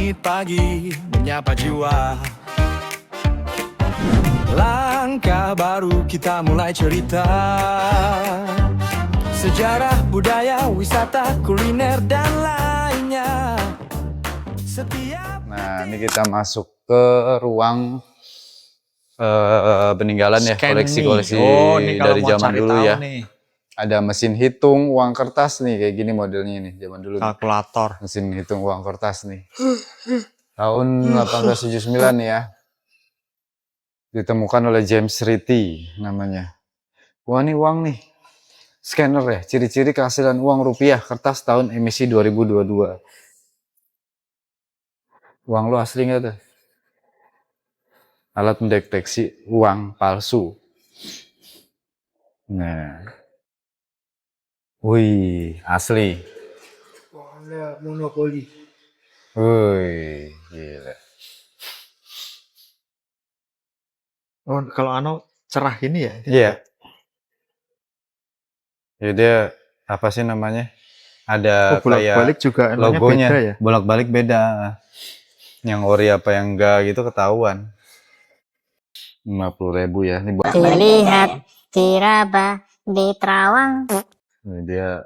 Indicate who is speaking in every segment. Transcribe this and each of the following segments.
Speaker 1: Langit pagi menyapa jiwa. Langkah baru kita mulai cerita. Sejarah, budaya, wisata, kuliner, dan lainnya. Setiap
Speaker 2: Nah, ini kita masuk ke ruang peninggalan ya, koleksi-koleksi dari zaman dulu ya.
Speaker 3: Nih.
Speaker 2: Ada mesin hitung uang kertas nih, kayak gini modelnya nih, zaman dulu.
Speaker 3: Kalkulator.
Speaker 2: Mesin hitung uang kertas nih. Tahun 1879 nih ya. Ditemukan oleh James Ritty namanya. Wah, ini uang nih. Scanner ya, ciri-ciri kehasilan uang rupiah kertas tahun emisi 2022. Uang lu asli nggak tuh? Alat mendeteksi uang palsu. Nah. Wih, asli.
Speaker 4: Wah, monopoli.
Speaker 2: Wih, gila.
Speaker 3: Oh, kalau cerah ini ya?
Speaker 2: Iya. Ya dia apa sih namanya? Ada
Speaker 3: bolak-balik juga
Speaker 2: logonya
Speaker 3: beda ya?
Speaker 2: Bolak-balik beda. Yang ori apa yang enggak gitu ketahuan. 50.000 ya. Ini buat
Speaker 5: Dilihat diraba di terawang.
Speaker 2: ini dia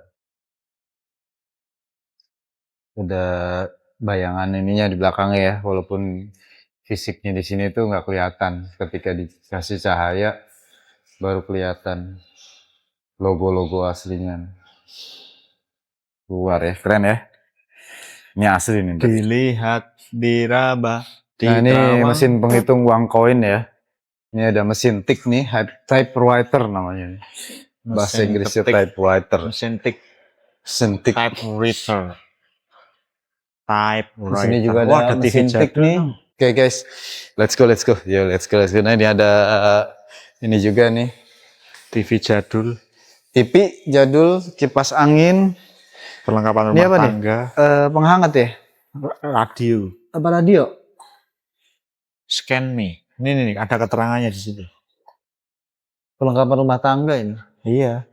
Speaker 2: udah bayangan ininya di belakangnya ya, walaupun fisiknya di sini tuh nggak kelihatan. Ketika dikasih cahaya baru kelihatan logo-logo aslinya. Keluar ya, keren ya. Ini asli nih.
Speaker 3: Dilihat diraba di
Speaker 2: Nah, ini
Speaker 3: terawang.
Speaker 2: mesin penghitung uang koin ya. Ini ada mesin tik nih, typewriter namanya. Bahasa
Speaker 3: Mesin
Speaker 2: Inggrisnya
Speaker 3: ketik.
Speaker 2: typewriter.
Speaker 3: Mesin tik.
Speaker 2: Mesin tik.
Speaker 3: Typewriter.
Speaker 2: Di sini juga
Speaker 3: Wah,
Speaker 2: ada
Speaker 3: TV
Speaker 2: mesin tik
Speaker 3: jadul
Speaker 2: nih.
Speaker 3: dong.
Speaker 2: Oke guys, let's go. Yo, let's go. Nah, ini ada ini juga nih.
Speaker 3: TV jadul.
Speaker 2: TV jadul, kipas angin.
Speaker 3: Perlengkapan
Speaker 2: Ini
Speaker 3: rumah
Speaker 2: apa nih?
Speaker 3: tangga.
Speaker 2: Penghangat ya?
Speaker 3: Radio.
Speaker 2: Apa radio?
Speaker 3: Scan me. Ini nih, ada keterangannya di situ.
Speaker 2: Perlengkapan rumah tangga ini.
Speaker 3: Iya.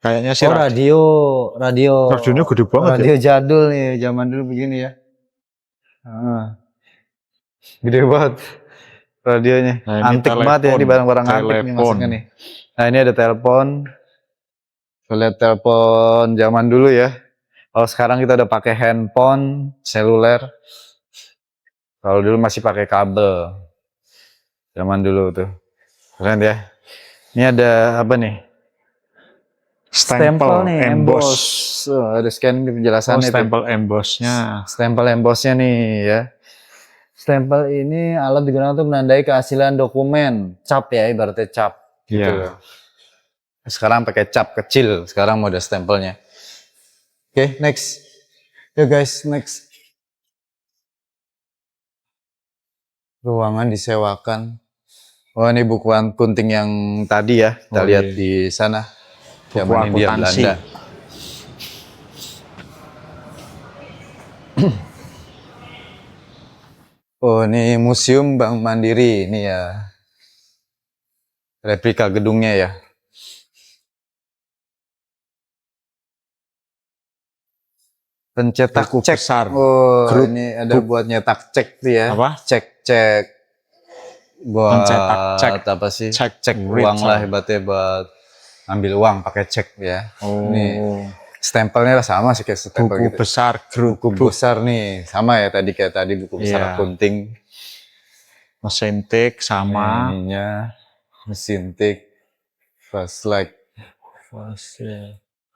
Speaker 3: Kayaknya sih
Speaker 2: Oh, radio.
Speaker 3: radionya gede banget
Speaker 2: Radio jadul nih, zaman dulu begini ya. Gede banget radionya.
Speaker 3: Nah, ini
Speaker 2: Antik banget ya, di barang-barang antik nih masuknya nih. Nah, ini ada telepon. Lihat telepon zaman dulu ya. Kalau sekarang kita udah pakai handphone, seluler. Kalau dulu masih pakai kabel. Zaman dulu tuh. Keren ya. Ini ada apa nih?
Speaker 3: Stempel
Speaker 2: nih, emboss. Ada scan penjelasannya.
Speaker 3: Stempel embossnya.
Speaker 2: Stempel embossnya nih ya. Stempel ini alat digunakan untuk menandai kehasilan dokumen. Cap ya, ibaratnya cap. Gitu.
Speaker 3: Iya.
Speaker 2: Sekarang pakai cap kecil. Sekarang mode stempelnya. Oke, next. Yo guys, next. Ruangan disewakan. Oh, ini bukuan kunting yang tadi ya. Kita lihat di sana.
Speaker 3: Buku
Speaker 2: Zaman Hindia
Speaker 3: akuntansi.
Speaker 2: Belanda. Oh, ini Museum Bank Mandiri. Ini ya. Replika gedungnya ya. Pencetak
Speaker 3: Buku
Speaker 2: cek.
Speaker 3: besar.
Speaker 2: Oh,
Speaker 3: Grup.
Speaker 2: ini ada buat nyetak cek tuh ya.
Speaker 3: Apa?
Speaker 2: Cek. Buat
Speaker 3: Mencetak cek.
Speaker 2: apa sih?
Speaker 3: Cek
Speaker 2: Uang lah hebatnya, buat ambil uang pakai cek ya.
Speaker 3: Oh.
Speaker 2: Ini stempelnya sama sih kayak stempel
Speaker 3: Buku
Speaker 2: gitu.
Speaker 3: besar.
Speaker 2: Buku besar nih, sama ya tadi kayak tadi buku besar
Speaker 3: Iya.
Speaker 2: kunting.
Speaker 3: Mesin tik sama.
Speaker 2: Ininya mesin tik, first like.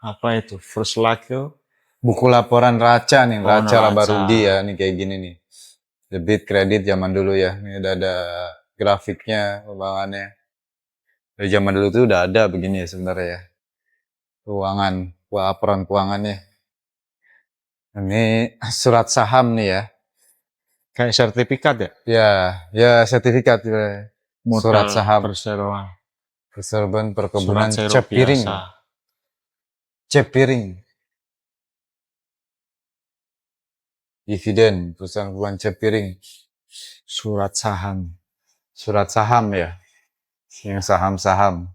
Speaker 3: Apa itu? First like itu?
Speaker 2: Buku laporan raca nih,
Speaker 3: Oh,
Speaker 2: raca laba
Speaker 3: raca.
Speaker 2: rugi ya, nih kayak gini nih. Debit, kredit zaman dulu ya. Ini udah ada grafiknya, pembangannya. Dari zaman dulu tuh udah ada begini ya sebenarnya ya. Keuangan, laporan keuangannya. Ini surat saham nih ya.
Speaker 3: Kayak sertifikat ya?
Speaker 2: Ya sertifikat.
Speaker 3: Modal
Speaker 2: Surat saham.
Speaker 3: Perseroan.
Speaker 2: Perkebunan
Speaker 3: Surat
Speaker 2: Cep Piring.
Speaker 3: biasa.
Speaker 2: Cep Piring. Dividen, perusahaan keuangan Cep Piring.
Speaker 3: Surat saham.
Speaker 2: Surat saham ya. Yang saham-saham.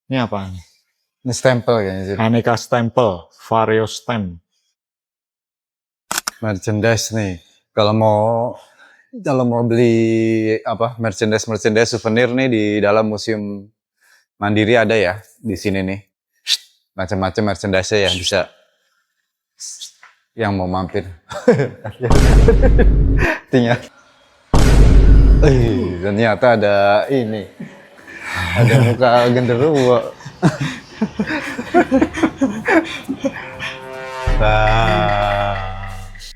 Speaker 3: Ini apa?
Speaker 2: Ini stempel kayaknya sih.
Speaker 3: Aneka stempel. Vario stamp.
Speaker 2: merchandise nih. Kalau mau beli apa merchandise souvenir nih di dalam Museum Mandiri ada ya di sini nih. Macam-macam merchandise ya bisa yang mau mampir. Ternyata ada ini. Ada muka genderuwo.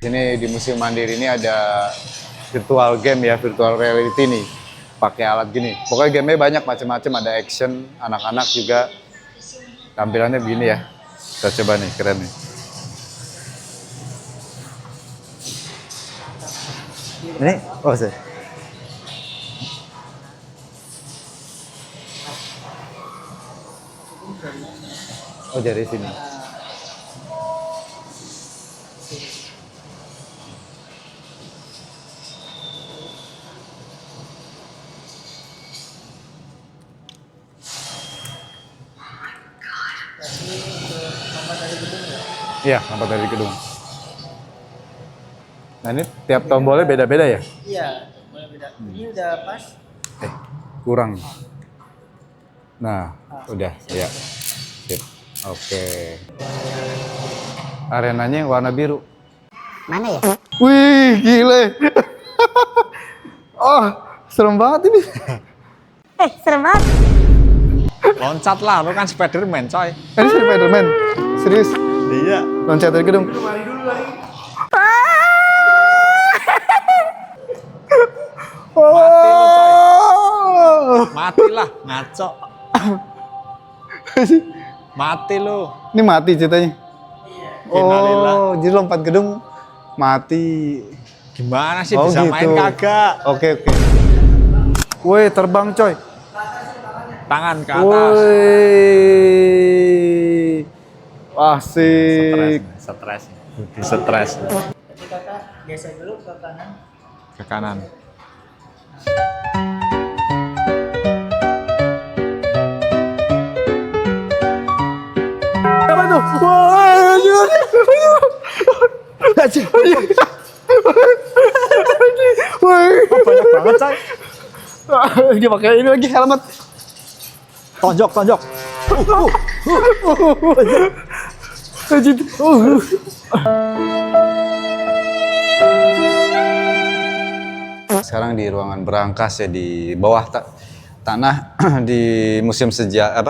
Speaker 2: Sini di Museum Mandiri ini ada virtual game ya, virtual reality nih. Pakai alat gini. Pokoknya gamenya banyak macam-macam, ada action, anak-anak juga. Tampilannya begini ya. Kita coba nih, keren nih. Ini, oh sih. Oh dari sini. Iya, lompat dari gedung. Nah ini tiap tombolnya beda-beda ya?
Speaker 4: Iya, boleh beda. Ini udah pas.
Speaker 2: Kurang. Nah, udah, ya. Sip. Oke. Arenanya yang warna biru.
Speaker 5: Mana ya?
Speaker 2: Wih, gile. Oh, serem banget ini.
Speaker 5: Serem banget.
Speaker 3: Loncat lah, lu kan Spiderman coy.
Speaker 2: Ini Spiderman. Serius.
Speaker 3: Iya.
Speaker 2: Loncat dari gedung.
Speaker 3: Mati lah, ngaco. Mati lu.
Speaker 2: Ini mati ceritanya.
Speaker 3: Innalillah.
Speaker 2: Oh, jadi lompat gedung mati.
Speaker 3: Gimana sih
Speaker 2: Oh,
Speaker 3: bisa
Speaker 2: gitu.
Speaker 3: main kagak?
Speaker 2: Oke. Woi, terbang coy.
Speaker 3: Tangan ke atas.
Speaker 2: Woi. Asik.
Speaker 3: Stres. Di stres.
Speaker 4: Jadi kakak geser dulu ke kanan.
Speaker 3: Ke kanan.
Speaker 2: Apa tuh? Wah, anjir. Woi.
Speaker 3: Banyak banget coy.
Speaker 2: Dia pakai ini lagi helmet.
Speaker 3: Tonjok.
Speaker 2: Anjir. Sekarang di ruangan berangkas ya di bawah tanah di Museum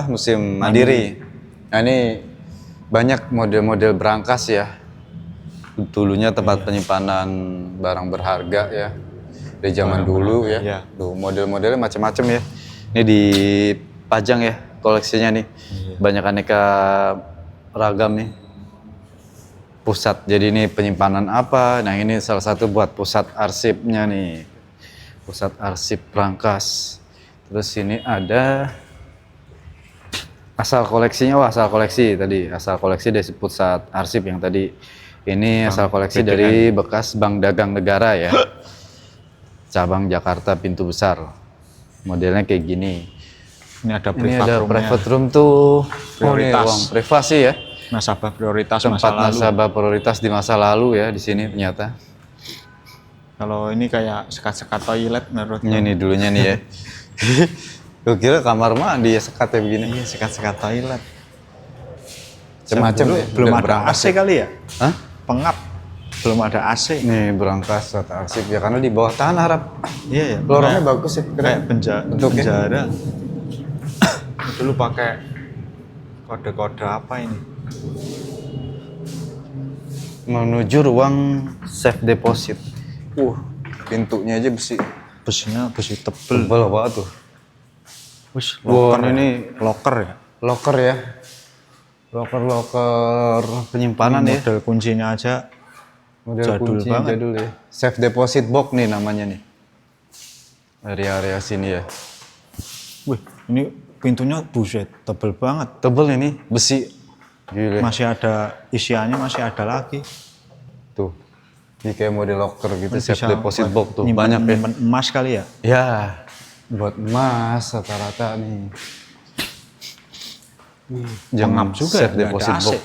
Speaker 2: Museum Mandiri. Nah ini banyak model-model berangkas ya. Dulunya tempat penyimpanan barang berharga ya. Dari zaman dulu ya.
Speaker 3: Iya.
Speaker 2: Tuh model-modelnya macam-macam ya. Ini dipajang ya koleksinya nih. Banyak aneka ragam nih. Pusat. Jadi ini penyimpanan apa? Nah ini salah satu buat pusat arsipnya nih. Pusat arsip berangkas. Terus ini ada asal koleksinya, asal koleksi tadi. Asal koleksi dari pusat arsip yang tadi. Ini asal koleksi dari bekas Bank Dagang Negara ya. Cabang Jakarta Pintu Besar. Modelnya kayak gini.
Speaker 3: Ini ada
Speaker 2: Ini ada private room tuh.
Speaker 3: Prioritas.
Speaker 2: Oh, ini ruang privasi ya.
Speaker 3: Nasabah prioritas
Speaker 2: Tempat
Speaker 3: masa lalu.
Speaker 2: nasabah prioritas di masa lalu ya di sini ternyata.
Speaker 3: Kalau ini kayak sekat-sekat toilet menurut
Speaker 2: Ini dulunya nih ya. Gue kira kamar mandi ya sekatnya begini.
Speaker 3: Iya, sekat-sekat toilet.
Speaker 2: Macam-macam
Speaker 3: Dulu
Speaker 2: ya.
Speaker 3: belum
Speaker 2: Udah
Speaker 3: ada
Speaker 2: berangkas
Speaker 3: AC
Speaker 2: ya.
Speaker 3: kali ya?
Speaker 2: Hah?
Speaker 3: Pengap. Belum ada AC.
Speaker 2: Nih berangkas rata arsip ya karena di bawah tanah Rap.
Speaker 3: Iya ya.
Speaker 2: Lorongnya bagus ya.
Speaker 3: Kayak
Speaker 2: Bentuknya.
Speaker 3: penjara. Dulu pakai kode-kode apa ini?
Speaker 2: Menuju ruang safe deposit. Pintunya aja besi.
Speaker 3: Besinya besi tebel.
Speaker 2: Tebal banget tuh.
Speaker 3: Wih,
Speaker 2: Wah,
Speaker 3: locker
Speaker 2: ini
Speaker 3: locker ya.
Speaker 2: locker ya. Locker penyimpanan
Speaker 3: Ini
Speaker 2: ya.
Speaker 3: model kuncinya aja
Speaker 2: Model
Speaker 3: jadul
Speaker 2: kunci
Speaker 3: banget.
Speaker 2: jadul ya. Safe deposit box nih namanya nih. Area-area sini ya.
Speaker 3: Wih, ini pintunya buset, tebel banget.
Speaker 2: Tebel ini besi. Gila.
Speaker 3: Masih ada isiannya, masih ada lagi.
Speaker 2: Tuh. Ini kayak model locker gitu,
Speaker 3: Bisa
Speaker 2: safe deposit
Speaker 3: buat
Speaker 2: box tuh.
Speaker 3: nyimpen-
Speaker 2: Banyak ya.
Speaker 3: nyimpen emas kali ya.
Speaker 2: Ya, buat emas rata-rata nih.
Speaker 3: Pengap juga
Speaker 2: safe
Speaker 3: nggak ada
Speaker 2: deposit
Speaker 3: AC.
Speaker 2: box.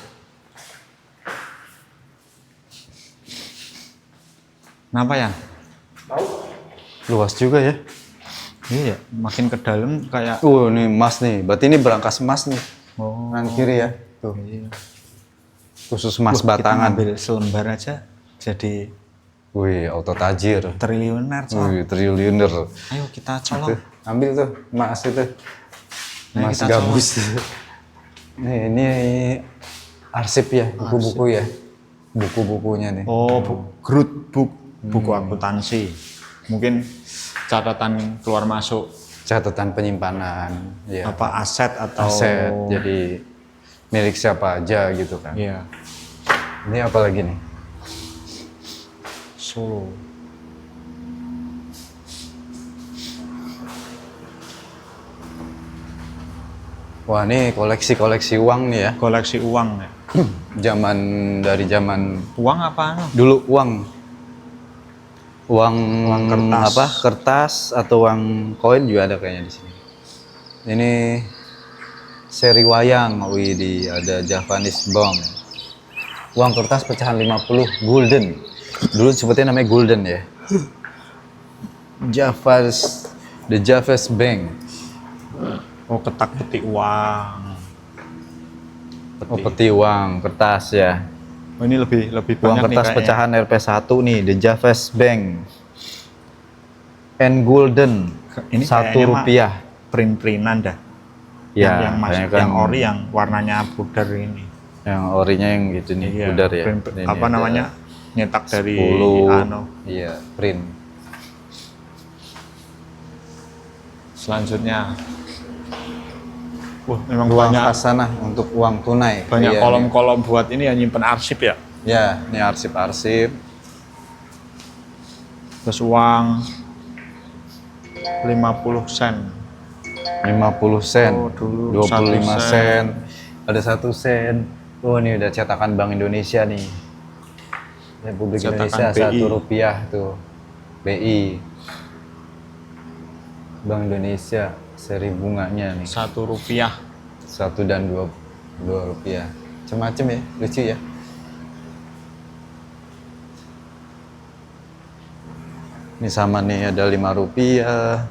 Speaker 3: Kenapa ya?
Speaker 2: Luas juga ya.
Speaker 3: Iya, makin ke dalam kayak.
Speaker 2: Nih emas nih. Berarti ini berangkas emas nih.
Speaker 3: Oh,
Speaker 2: Kanan kiri ya. Tuh.
Speaker 3: iya.
Speaker 2: Khusus emas
Speaker 3: Wah, kita
Speaker 2: batangan.
Speaker 3: ngambil selembar aja jadi
Speaker 2: Wih, auto tajir.
Speaker 3: triliuner, Cok.
Speaker 2: Wih, triliuner.
Speaker 3: Ayo kita
Speaker 2: Tuh,
Speaker 3: colong.
Speaker 2: ambil tuh emas itu.
Speaker 3: Nah,
Speaker 2: Emas
Speaker 3: kita
Speaker 2: gabus. Nih, ini arsip ya, buku-buku ya. Buku-bukunya nih.
Speaker 3: Oh, Groot Book, buku akuntansi. Mungkin catatan keluar masuk
Speaker 2: Catatan penyimpanan, ya.
Speaker 3: apa aset atau
Speaker 2: Aset, jadi milik siapa aja gitu kan.
Speaker 3: Iya,
Speaker 2: Ini apa lagi nih?
Speaker 3: Solo.
Speaker 2: Wah, ini koleksi-koleksi uang nih ya.
Speaker 3: Koleksi uang ya.
Speaker 2: Dari zaman
Speaker 3: Uang apa anu?
Speaker 2: dulu uang
Speaker 3: kertas.
Speaker 2: apa? Kertas atau uang koin juga ada kayaknya di sini. Ini seri wayang, wih, ada Japanese bomb. Uang kertas pecahan 50 gulden. Dulu sebetulnya namanya gulden ya. The Javas Bank.
Speaker 3: Oh, ketak peti uang.
Speaker 2: Oh, peti uang kertas ya.
Speaker 3: Oh, ini lebih
Speaker 2: Uang
Speaker 3: banyak nih
Speaker 2: kertas
Speaker 3: kayaknya.
Speaker 2: pecahan Rp1 nih, The Javas Bank. And Gulden.
Speaker 3: Ini
Speaker 2: Rp1.
Speaker 3: Print-printan dah.
Speaker 2: Ya,
Speaker 3: yang masuk,
Speaker 2: kayaknya kan
Speaker 3: yang ori yang warnanya pudar ini.
Speaker 2: yang orinya yang gitu nih,
Speaker 3: Iya,
Speaker 2: pudar ya.
Speaker 3: print-
Speaker 2: Ini
Speaker 3: apa
Speaker 2: ada
Speaker 3: namanya? Nyetak dari
Speaker 2: 10.
Speaker 3: anu.
Speaker 2: Iya, print.
Speaker 3: Selanjutnya. Wah, memang
Speaker 2: Uang
Speaker 3: banyak
Speaker 2: khasanah untuk uang tunai.
Speaker 3: banyak
Speaker 2: Iya,
Speaker 3: kolom-kolom buat ini yang nyimpen arsip ya.
Speaker 2: nih. Ya, ini arsip-arsip.
Speaker 3: Terus uang 50 sen.
Speaker 2: 50 sen,
Speaker 3: Oh, dulu
Speaker 2: 25
Speaker 3: 1
Speaker 2: sen, ada 1 sen. Oh, ini udah cetakan Bank Indonesia nih. Republik
Speaker 3: Cetakan
Speaker 2: Indonesia
Speaker 3: BI.
Speaker 2: Rp1 tuh. BI. Bank Indonesia seri bunganya nih.
Speaker 3: Rp1.
Speaker 2: 1 dan 2 rupiah. Macam-macam ya, lucu ya. Ini sama nih, ada 5 rupiah.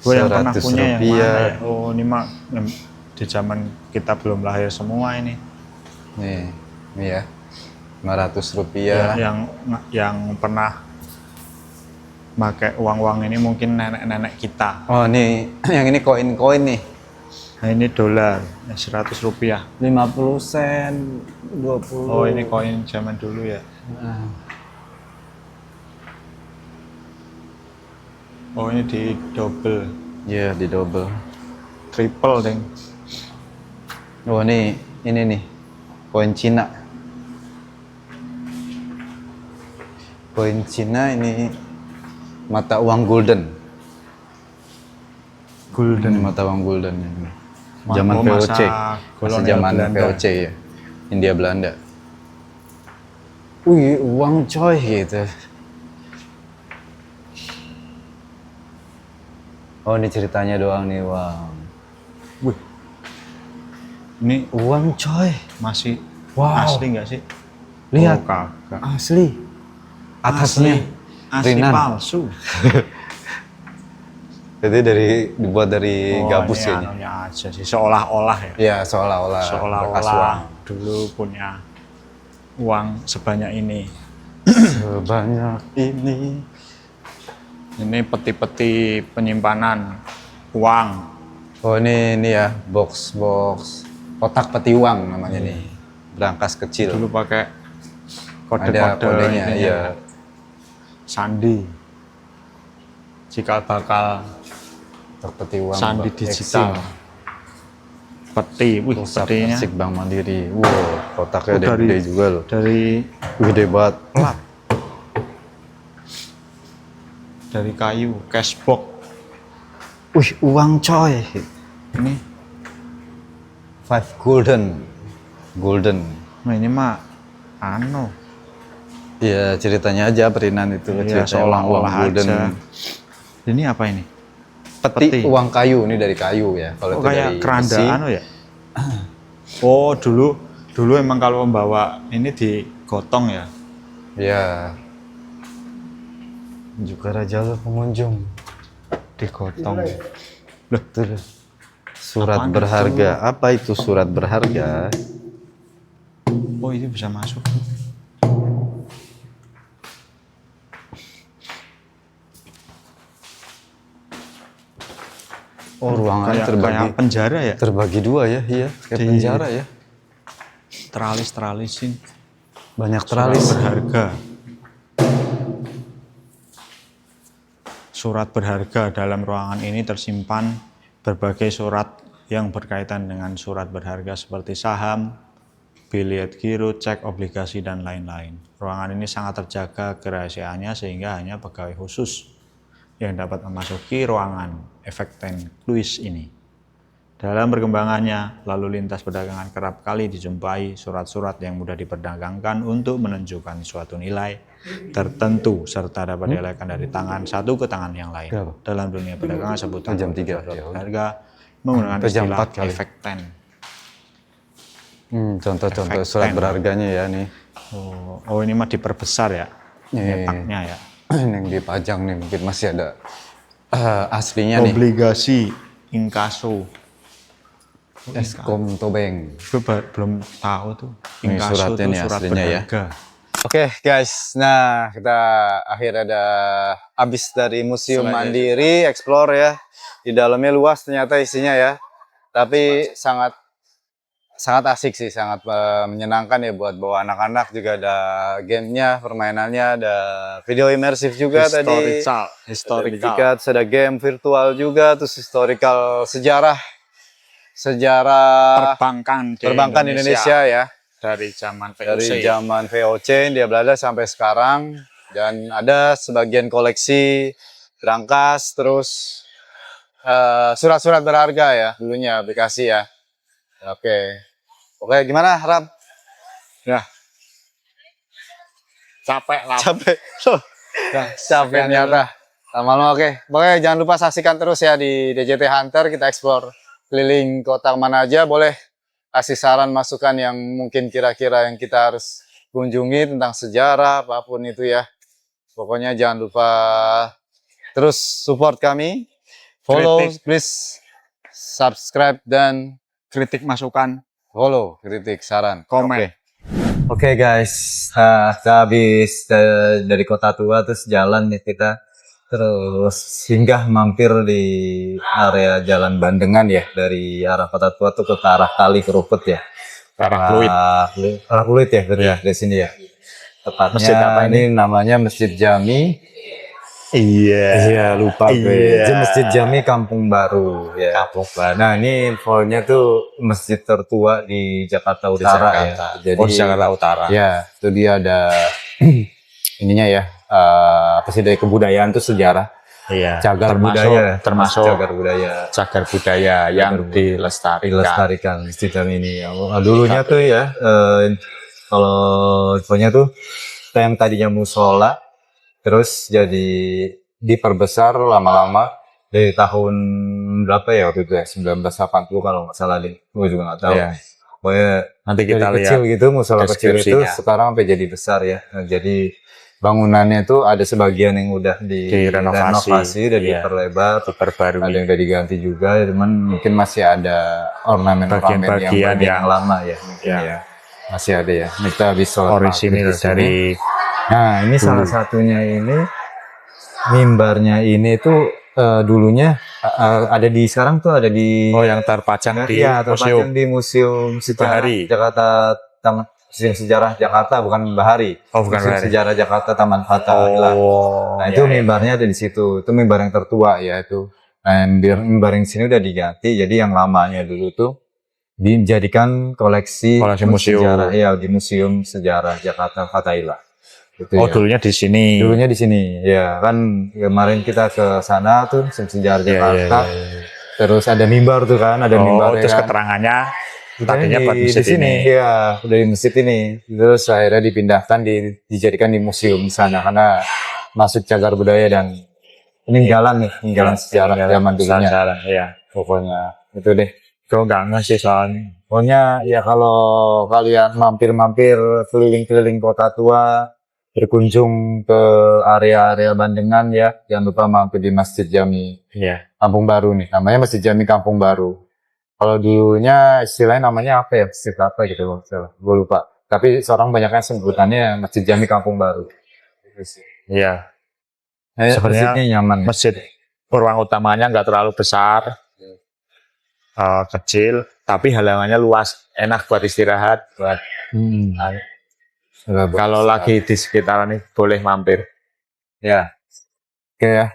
Speaker 3: Gue yang pernah
Speaker 2: 100
Speaker 3: punya yang mana
Speaker 2: rupiah.
Speaker 3: ya? Oh, ini mah di zaman kita belum lahir semua ini.
Speaker 2: Nih ya. 500 rupiah.
Speaker 3: Yang pernah pakai uang-uang ini mungkin nenek-nenek kita.
Speaker 2: Oh, nih yang ini koin-koin nih.
Speaker 3: Nah, ini dolar, Rp100.
Speaker 2: 50 sen, 20.
Speaker 3: Oh, ini koin zaman dulu ya. Oh, ini di double,
Speaker 2: Iya, di double.
Speaker 3: triple, deng.
Speaker 2: Oh, ini nih. Koin Cina. Koin Cina ini mata uang golden. Ini mata uang golden ini. Zaman
Speaker 3: Oh,
Speaker 2: VOC.
Speaker 3: masa
Speaker 2: Masih
Speaker 3: kolonial
Speaker 2: zaman
Speaker 3: Belanda.
Speaker 2: VOC ya. Hindia Belanda. Wih, uang coy gitu. Oh, ini ceritanya doang nih, uang.
Speaker 3: Wih, ini
Speaker 2: Uang coy.
Speaker 3: masih
Speaker 2: Wow.
Speaker 3: asli nggak sih?
Speaker 2: Lihat.
Speaker 3: Oh, kagak.
Speaker 2: Asli. Atasnya
Speaker 3: asli
Speaker 2: rinan.
Speaker 3: palsu.
Speaker 2: Jadi dibuat dari gabus
Speaker 3: ini
Speaker 2: ya.
Speaker 3: anunya aja sih, seolah-olah ya.
Speaker 2: Ya, seolah-olah bekas uang.
Speaker 3: Seolah-olah dulu punya uang sebanyak ini.
Speaker 2: Sebanyak ini.
Speaker 3: Ini peti-peti penyimpanan uang.
Speaker 2: Oh, ini ya, box kotak peti uang namanya nih. Berangkas kecil.
Speaker 3: Dulu pakai
Speaker 2: Ada
Speaker 3: kode-kode
Speaker 2: kodenya,
Speaker 3: ininya.
Speaker 2: iya.
Speaker 3: Sandi. Cikal bakal
Speaker 2: Kotak peti uang.
Speaker 3: sandi digital. Peti, wih,
Speaker 2: Pusat
Speaker 3: petinya
Speaker 2: Persik Bank Mandiri. Wow, kotaknya
Speaker 3: Oh,
Speaker 2: gede juga loh.
Speaker 3: dari
Speaker 2: Gede banget.
Speaker 3: plat. Dari kayu, cashbox.
Speaker 2: Wih, uang coy.
Speaker 3: Ini,
Speaker 2: 5 golden. Golden.
Speaker 3: nah ini mah anu.
Speaker 2: Ya, ceritanya aja perinan itu.
Speaker 3: Iya,
Speaker 2: Ceritanya uang
Speaker 3: seolah-olah
Speaker 2: golden.
Speaker 3: aja. Ini apa ini?
Speaker 2: Peti,
Speaker 3: Peti.
Speaker 2: uang kayu, ini dari kayu ya. Kalau
Speaker 3: Oh,
Speaker 2: itu
Speaker 3: kayak
Speaker 2: dari
Speaker 3: keranda
Speaker 2: besi.
Speaker 3: anu ya? Oh, dulu emang kalau membawa ini digotong ya.
Speaker 2: Ya, Juga raja lu pengunjung.
Speaker 3: Digotong.
Speaker 2: Betul. Surat
Speaker 3: Apaan
Speaker 2: berharga. Apa itu surat berharga?
Speaker 3: Oh, ini bisa masuk.
Speaker 2: Oh, ruangannya
Speaker 3: Kayak
Speaker 2: terbagi
Speaker 3: penjara ya.
Speaker 2: terbagi dua ya, iya. Kayak
Speaker 3: Di-
Speaker 2: penjara ya.
Speaker 3: Teralis-teralisin.
Speaker 2: Banyak
Speaker 3: Surat
Speaker 2: teralis.
Speaker 3: berharga. Surat berharga dalam ruangan ini tersimpan berbagai surat yang berkaitan dengan surat berharga seperti saham, bilet giro, cek obligasi, dan lain-lain. Ruangan ini sangat terjaga kerahasiaannya sehingga hanya pegawai khusus yang dapat memasuki ruangan efek Ten Cloise ini. Dalam perkembangannya, lalu lintas perdagangan kerap kali dijumpai surat-surat yang mudah diperdagangkan untuk menunjukkan suatu nilai tertentu serta dapat dialihkan dari tangan satu ke tangan yang lain.
Speaker 2: Berapa?
Speaker 3: Dalam dunia perdagangan sebutan
Speaker 2: Jam 3,
Speaker 3: surat
Speaker 2: ya.
Speaker 3: berharga menggunakan
Speaker 2: Jam
Speaker 3: istilah
Speaker 2: 4 kali.
Speaker 3: efek Ten.
Speaker 2: Contoh-contoh
Speaker 3: Efek
Speaker 2: surat
Speaker 3: pen.
Speaker 2: berharganya ya nih.
Speaker 3: Oh, ini mah diperbesar ya,
Speaker 2: Iya.
Speaker 3: letaknya ya.
Speaker 2: Yang dipajang nih mungkin masih ada aslinya nih.
Speaker 3: Obligasi, inkaso.
Speaker 2: Eskom Tobeng.
Speaker 3: Gue belum tahu tuh.
Speaker 2: Ini
Speaker 3: Inkaso
Speaker 2: suratnya
Speaker 3: tuh
Speaker 2: nih
Speaker 3: surat
Speaker 2: aslinya ya.
Speaker 3: berharga.
Speaker 2: Oke guys, nah kita ada habis dari Museum Mandiri Explore ya. Di dalamnya luas ternyata isinya ya. Tapi sangat asik sih, sangat menyenangkan ya buat bawa anak-anak. Juga ada gamenya, permainannya, ada video imersif juga tadi.
Speaker 3: Historical.
Speaker 2: Terus ada game virtual juga, terus historical sejarah perbankan Indonesia ya.
Speaker 3: Dari zaman VOC.
Speaker 2: Dari zaman VOC dia berada sampai sekarang, dan ada sebagian koleksi berangkas, terus surat-surat berharga ya dulunya aplikasi ya. Oke, gimana Ram?
Speaker 3: Ya. Capek lah.
Speaker 2: Capek. Capek ternyata. Lama-lama oke. Pokoknya jangan lupa saksikan terus ya di DJT Hunter, kita explore keliling kota mana aja, boleh kasih saran masukan yang mungkin kira-kira yang kita harus kunjungi tentang sejarah apapun itu ya. Pokoknya jangan lupa terus support kami, follow, please subscribe dan
Speaker 3: Kritik, masukan,
Speaker 2: follow, kritik, saran,
Speaker 3: komen.
Speaker 2: Oke guys, kita habis dari Kota Tua terus jalan nih kita, terus singgah mampir di area Jalan Bandengan ya, dari arah Kota Tua tuh ke arah Kali Keruput ya.
Speaker 3: Arah Pluit.
Speaker 2: Arah Pluit ya, dari sini ya. Tepatnya
Speaker 3: Masjid apa
Speaker 2: ini namanya Masjid Jami.
Speaker 3: Iya.
Speaker 2: Iya, lupa gue.
Speaker 3: Iya.
Speaker 2: Itu Masjid Jami Kampung Baru ya.
Speaker 3: Kampung Baru.
Speaker 2: Nah, ini infonya tuh masjid tertua di Jakarta Utara ya. Jadi
Speaker 3: Oh, di Jakarta Utara.
Speaker 2: ya, itu dia ada ininya ya. Apa sih, dari kebudayaan tuh sejarah.
Speaker 3: Iya.
Speaker 2: Cagar
Speaker 3: termasuk,
Speaker 2: budaya,
Speaker 3: termasuk
Speaker 2: cagar budaya
Speaker 3: yang dilestarikan.
Speaker 2: dilestarikan sistem ini. Dulunya tuh ya, kalau infonya tuh yang tadinya musola, terus jadi diperbesar lama-lama dari tahun berapa ya waktu itu ya, 1980 kalau nggak salah deh, gue juga nggak tahu.
Speaker 3: Iya.
Speaker 2: Pokoknya
Speaker 3: Nanti
Speaker 2: dari
Speaker 3: kita lihat
Speaker 2: kecil gitu, musola kecil itu
Speaker 3: deskripsinya.
Speaker 2: sekarang sampai jadi besar ya. Nah, jadi bangunannya itu ada sebagian yang udah direnovasi, udah
Speaker 3: Iya.
Speaker 2: diperlebar,
Speaker 3: Diperbarui.
Speaker 2: ada yang udah diganti juga, cuman mungkin masih ada ornamen-ornamen
Speaker 3: Bagian-bagian
Speaker 2: yang lama ya, mungkin
Speaker 3: Iya.
Speaker 2: ya. Masih ada ya. Ini kita habis sholat maghrib
Speaker 3: Orisinil
Speaker 2: di sini.
Speaker 3: dari
Speaker 2: Nah, ini salah satunya ini mimbarnya ini tuh dulunya ada di, sekarang tuh ada di
Speaker 3: yang terpajang di
Speaker 2: iya, terpajang
Speaker 3: museum.
Speaker 2: di Museum Sejarah
Speaker 3: Bahari.
Speaker 2: Jakarta, Museum Sejarah Jakarta, bukan Bahari.
Speaker 3: Oh, bukan
Speaker 2: Museum
Speaker 3: Bahari.
Speaker 2: Sejarah Jakarta Taman Fathahillah. Nah, itu mimbarnya ada di situ. Itu mimbar yang tertua ya itu. Nah, mimbar yang sini udah diganti, jadi yang lamanya dulu tuh dijadikan koleksi
Speaker 3: museum.
Speaker 2: sejarah, ya, di Museum Sejarah Jakarta Fathahillah. Gitu
Speaker 3: Oh,
Speaker 2: ya.
Speaker 3: dulunya di sini.
Speaker 2: Dulunya di sini, ya kan kemarin kita ke sana tuh Museum Sejarah Jakarta. Terus ada mimbar tuh kan, ada mimbar
Speaker 3: terus
Speaker 2: kan.
Speaker 3: keterangannya
Speaker 2: Kita
Speaker 3: tadinya buat
Speaker 2: di
Speaker 3: masjid
Speaker 2: sini,
Speaker 3: ini.
Speaker 2: ya, dari masjid ini. Terus akhirnya dipindahkan, dijadikan di museum di sana karena masuk cagar budaya dan peninggalan nih, peninggalan sejarah zaman dulunya.
Speaker 3: Iya.
Speaker 2: Pokoknya itu deh.
Speaker 3: Gue nggak ngasih soalnya.
Speaker 2: Pokoknya ya kalau kalian mampir-mampir keliling-keliling Kota Tua, berkunjung ke area-area Bandengan ya, jangan lupa mampir di Masjid Jami
Speaker 3: Iya.
Speaker 2: Kampung Baru nih. Namanya Masjid Jami Kampung Baru. Kalau dulunya istilahnya namanya apa ya? Masjid apa gitu loh. Gue lupa. Tapi seorang banyaknya sebutannya Masjid Jami Kampung Baru.
Speaker 3: Iya.
Speaker 2: Sebenarnya
Speaker 3: Sebenarnya
Speaker 2: nyaman.
Speaker 3: masjid ruang utamanya nggak terlalu besar, kecil, tapi halamannya luas, enak buat istirahat. Buat kalau lagi di sekitaran ini boleh mampir.
Speaker 2: ya, oke ya.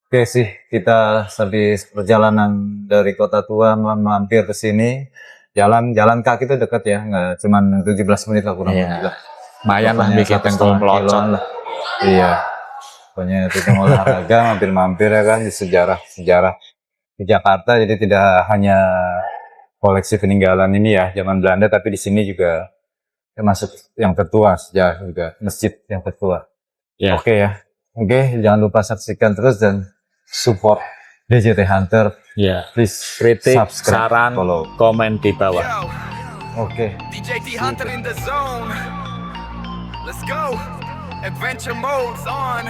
Speaker 2: Oke sih, kita habis perjalanan dari Kota Tua mampir ke sini. Jalan kaki itu dekat ya, nggak cuman 17 menit lah kurang lebih lah.
Speaker 3: Lumayan lah bikin tengkol melocot
Speaker 2: lah. Iya. Pokoknya kita olahraga mampir-mampir ya kan di sejarah di Jakarta, jadi tidak hanya koleksi peninggalan ini ya zaman Belanda, tapi di sini juga termasuk yang tertua sejarah juga, masjid yang tertua.
Speaker 3: Ya.
Speaker 2: Oke ya. Oke, jangan lupa saksikan terus dan support DJT Hunter.
Speaker 3: Ya.
Speaker 2: Please
Speaker 3: Kritik,
Speaker 2: subscribe,
Speaker 3: saran,
Speaker 2: follow.
Speaker 3: komen di bawah.
Speaker 2: Oke.
Speaker 1: DJT Hunter in the zone. Let's go. Adventure mode's on.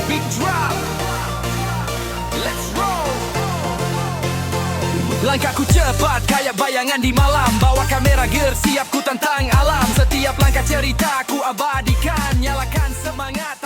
Speaker 1: Big drop. Let's roll. Langkahku cepat kayak bayangan di malam. Bawa kamera gear siap ku tantang alam. Setiap langkah cerita ku abadikan. Nyalakan semangat.